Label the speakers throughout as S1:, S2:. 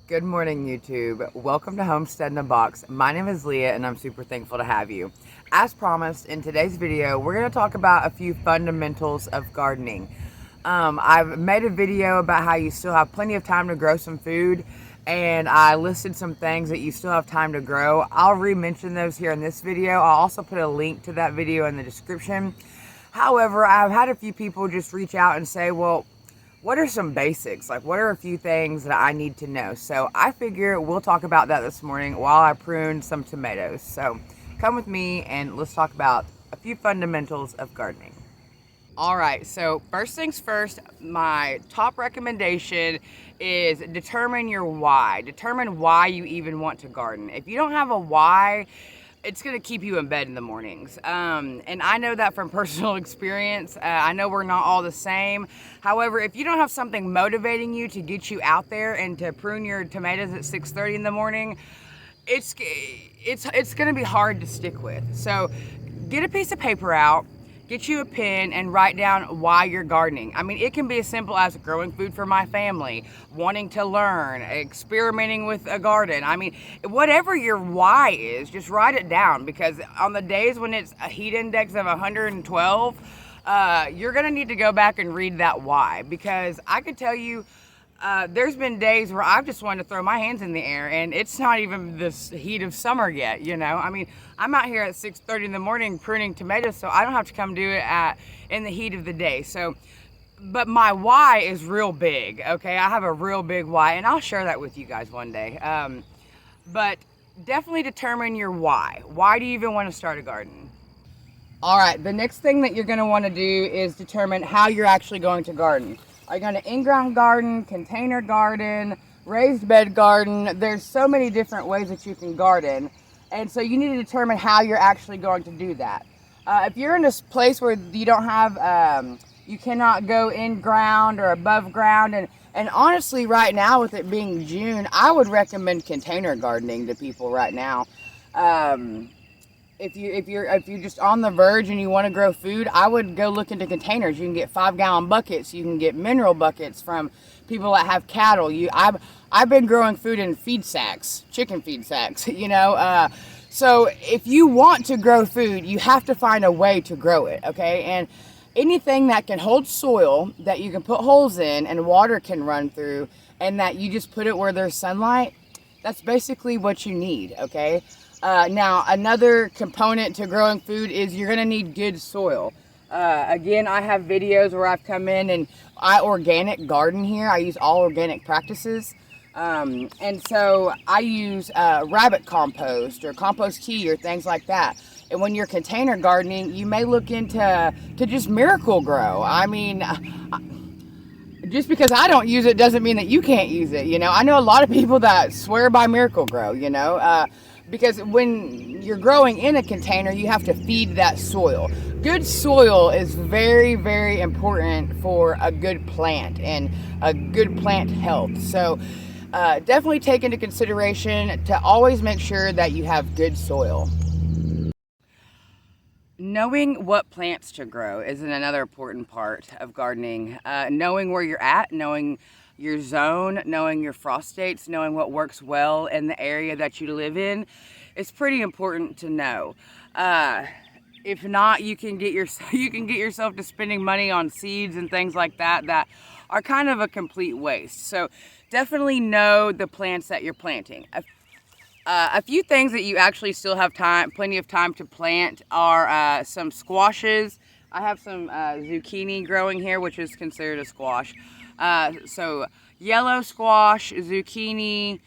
S1: Good morning, YouTube. Welcome to Homestead in a Box. My name is Leah, and I'm super thankful to have you. As promised, in today's video, we're going to talk about a few fundamentals of gardening. I've made a video about how you still have plenty of time to grow some food, and I listed some things that you still have time to grow. I'll re-mention those here in this video. I'll also put a link to that video in the description. However, I've had a few people just reach out and say, well, what are some basics? Like, what are a few things that I need to know? So I figure we'll talk about that this morning while I prune some tomatoes. So come with me and let's talk about a few fundamentals of gardening. All right, so first things first, my top recommendation is determine your why. Determine why you even want to garden. If you don't have a why, it's going to keep you in bed in the mornings. And I know that from personal experience. I know we're not all the same. However, if you don't have something motivating you to get you out there and to prune your tomatoes at 6:30 in the morning, it's going to be hard to stick with. So get a piece of paper out, get you a pen, and write down why you're gardening. I mean, it can be as simple as growing food for my family, wanting to learn, experimenting with a garden. I mean, whatever your why is, just write it down, because on the days when it's a heat index of 112, you're gonna need to go back and read that why, because I could tell you, there's been days where I've just wanted to throw my hands in the air, and it's not even the heat of summer yet, you know? I mean, I'm out here at 6:30 in the morning pruning tomatoes, so I don't have to come do it in the heat of the day. So, but my why is real big, okay? I have a real big why, and I'll share that with you guys one day. But definitely determine your why. Why do you even want to start a garden? All right, the next thing that you're going to want to do is determine how you're actually going to garden. Are you going to in-ground garden, container garden, raised bed garden? There's so many different ways that you can garden. And so you need to determine how you're actually going to do that. If you're in a place where you don't have, you cannot go in ground or above ground, and honestly right now with it being June, I would recommend container gardening to people right now. If you're just on the verge and you want to grow food, I would go look into containers. You can get 5-gallon buckets. You can get mineral buckets from people that have cattle. I've been growing food in feed sacks, chicken feed sacks. You know, so if you want to grow food, you have to find a way to grow it. Okay, and anything that can hold soil, that you can put holes in and water can run through, and that you just put it where there's sunlight, that's basically what you need. Okay. Now, another component to growing food is you're going to need good soil. Again, I have videos where I've come in and I organic garden here. I use all organic practices. And so I use rabbit compost or compost tea or things like that. And when you're container gardening, you may look into just Miracle Grow. I mean, just because I don't use it doesn't mean that you can't use it. You know, I know a lot of people that swear by Miracle Grow, you know, because when you're growing in a container, you have to feed that soil. Good soil is very, very important for a good plant and a good plant health. So definitely take into consideration to always make sure that you have good soil. Knowing what plants to grow is another important part of gardening. Knowing where you're at, knowing your zone, knowing your frost dates, knowing what works well in the area that you live in, it's pretty important to know. If not, you can get yourself to spending money on seeds and things like that that are kind of a complete waste. So definitely know the plants that you're planting. A few things that you actually still have plenty of time to plant are some squashes. I have some zucchini growing here, which is considered a squash. So yellow squash, zucchini,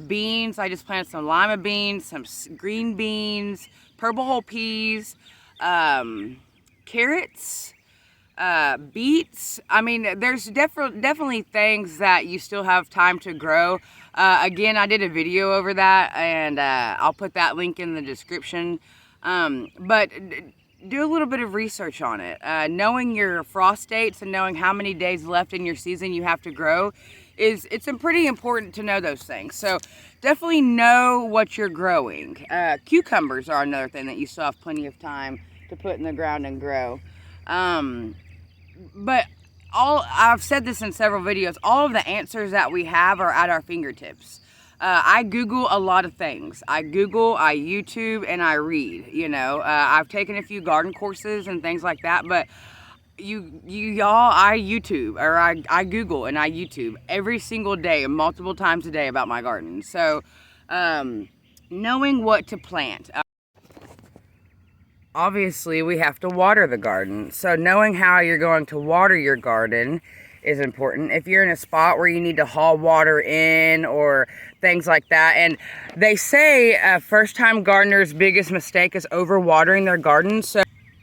S1: beans. I just planted some lima beans, some green beans, purple whole peas, carrots, beets. I mean, there's definitely things that you still have time to grow. Again, I did a video over that, and I'll put that link in the description. But do a little bit of research on it. Knowing your frost dates and knowing how many days left in your season you have to grow it's pretty important to know those things. So definitely know what you're growing. Cucumbers are another thing that you still have plenty of time to put in the ground and grow. But
S2: I've said this in several videos, all of the answers that we have are at our fingertips. I Google a lot of things. I Google, I YouTube, and I read, you know. I've taken a few garden courses and things like that, but y'all, I YouTube, or I Google and I YouTube every single day, multiple times a day about my garden. So, knowing what to plant. Obviously, we have to water the garden. So knowing how you're going to water your garden is important. If you're in a spot where you need to haul water in or things like that. And they say first-time gardeners' biggest mistake is overwatering their garden. So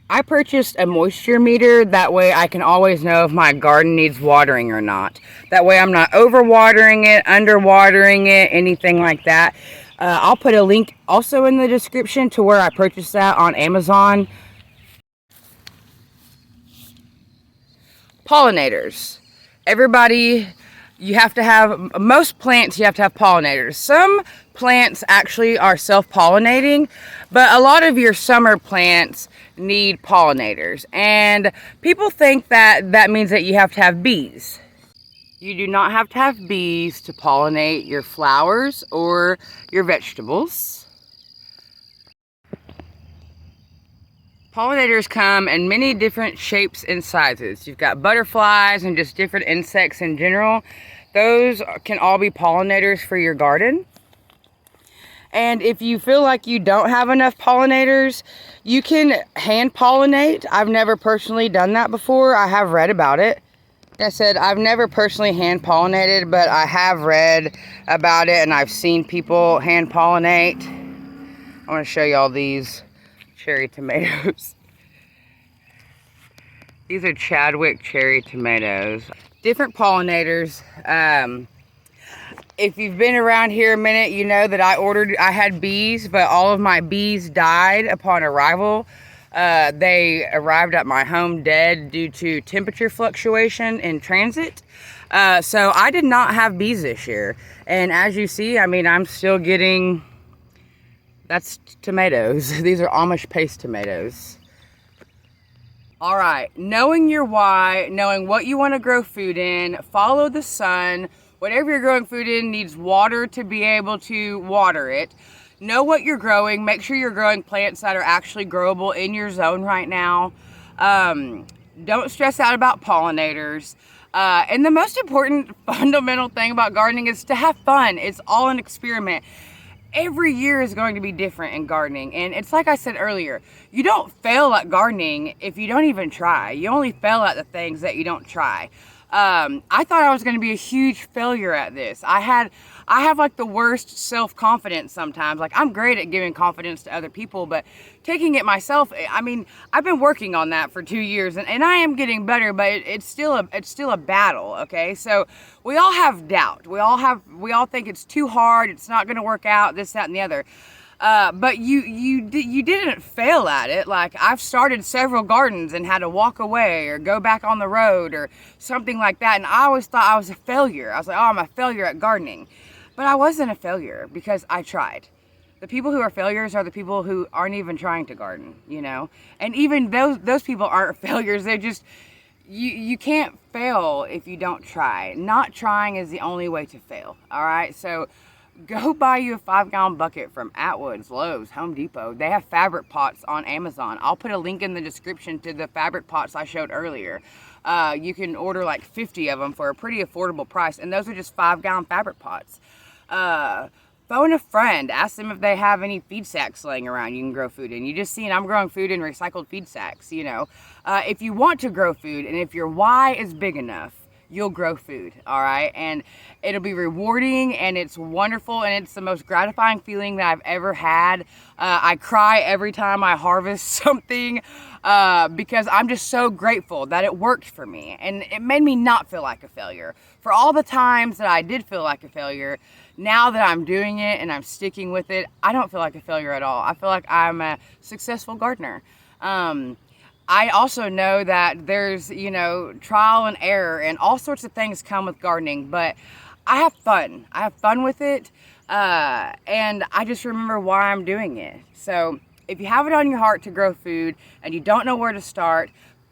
S2: I purchased a moisture meter. That way I can always know if my garden needs watering or not. That way I'm not overwatering it, underwatering it, anything like that. I'll put a link also in the description to where I purchased that on Amazon. Pollinators. Everybody, you have to have, most plants you have to have pollinators. Some plants actually are self-pollinating, but a lot of your summer plants need pollinators. And people think that that means that you have to have bees. You do not have to have bees to pollinate your flowers or your vegetables. Pollinators come in many different shapes and sizes. You've got butterflies and just different insects in general. Those can all be pollinators for your garden. And if you feel like you don't have enough pollinators, you can hand pollinate. I've never personally done that before. I have read about it. Like I said, I've never personally hand pollinated, but I have read about it and I've seen people hand pollinate. I want to show y'all these cherry tomatoes. These are Chadwick cherry tomatoes. Different pollinators. If you've been around here a minute, you know that I had bees, but all of my bees died upon arrival. They arrived at my home dead due to temperature fluctuation in transit. So I did not have bees this year. And as you see, I mean, I'm still getting, that's tomatoes. These are Amish paste tomatoes. All right, knowing your why, knowing what you want to grow food in, follow the sun. Whatever you're growing food in needs water to be able to water it. Know what you're growing. Make sure you're growing plants that are actually growable in your zone right now. Don't stress out about pollinators. And the most important fundamental thing about gardening is to have fun. It's all an experiment. Every year is going to be different in gardening. And it's like I said earlier, you don't fail at gardening if you don't even try. You only fail at the things that you don't try. I thought I was going to be a huge failure at this. I have like the worst self-confidence sometimes. Like, I'm great at giving confidence to other people, but taking it myself, I mean, I've been working on that for 2 years and I am getting better, but it's still a battle. Okay. So we all have doubt. We all think it's too hard. It's not going to work out, this, that, and the other. But you didn't fail at it. Like, I've started several gardens and had to walk away or go back on the road or something like that. And I always thought I was a failure. I was like, oh, I'm a failure at gardening. But I wasn't a failure because I tried. The people who are failures are the people who aren't even trying to garden, you know? And even those people aren't failures. They're just, you can't fail if you don't try. Not trying is the only way to fail. All right. So go buy you a 5-gallon bucket from Atwoods, Lowe's, Home Depot. They have fabric pots on Amazon. I'll put a link in the description to the fabric pots I showed earlier. You can order like 50 of them for a pretty affordable price. And those are just 5-gallon fabric pots. Phone a friend. Ask them if they have any feed sacks laying around you can grow food in. You just seen I'm growing food in recycled feed sacks, you know. If you want to grow food and if your why is big enough, you'll grow food, all right? And it'll be rewarding and it's wonderful and it's the most gratifying feeling that I've ever had. I cry every time I harvest something because I'm just so grateful that it worked for me and it made me not feel like a failure. For all the times that I did feel like a failure, now that I'm doing it and I'm sticking with it, I don't feel like a failure at all. I feel like I'm a successful gardener. I also know that there's, you know, trial and error and all sorts of things come with gardening, but I have fun. I have fun with it. And I just remember why I'm doing it. So if you have it on your heart to grow food and you don't know where to start,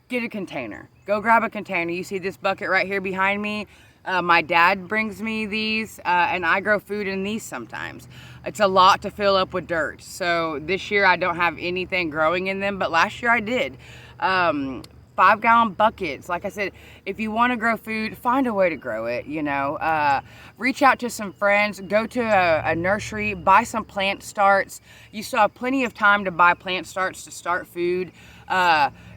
S2: get a container. go grab a container. You see this bucket right here behind me? My dad brings me these, and I grow food in these sometimes. It's a lot to fill up with dirt. So this year I don't have anything growing in them, but last year I did. 5-gallon buckets. Like I said, if you want to grow food, find a way to grow it, you know. Reach out to some friends, go to a nursery, buy some plant starts. You still have plenty of time to buy plant starts to start food.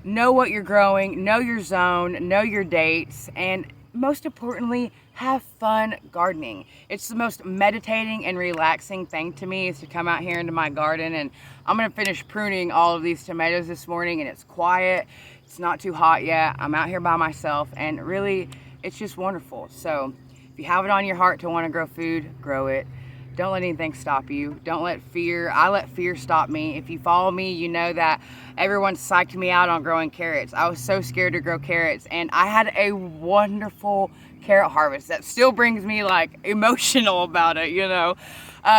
S2: Know what you're growing, know your zone, know your dates, and most importantly, have fun gardening. It's the most meditating and relaxing thing to me is to come out here into my garden, and I'm gonna finish pruning all of these tomatoes this morning, and it's quiet. It's not too hot yet. I'm out here by myself, and really, it's just wonderful. So if you have it on your heart to want to grow food, grow it. Don't let anything stop you. Don't let fear, I let fear stop me. If you follow me, you know that everyone psyched me out on growing carrots. I was so scared to grow carrots, and I had a wonderful carrot harvest that still brings me like emotional about it, you know.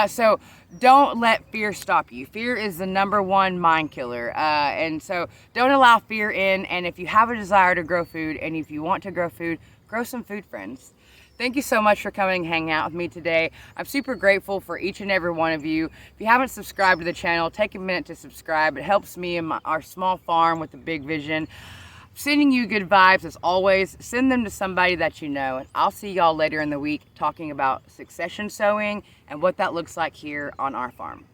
S2: So don't let fear stop you. Fear is the #1 mind killer. And so don't allow fear in. And if you have a desire to grow food, and if you want to grow food, grow some food, friends. Thank you so much for coming and hanging out with me today. I'm super grateful for each and every one of you. If you haven't subscribed to the channel, take a minute to subscribe. It helps me and our small farm with the big vision. Sending you good vibes as always. Send them to somebody that you know. And I'll see y'all later in the week talking about succession sowing and what that looks like here on our farm.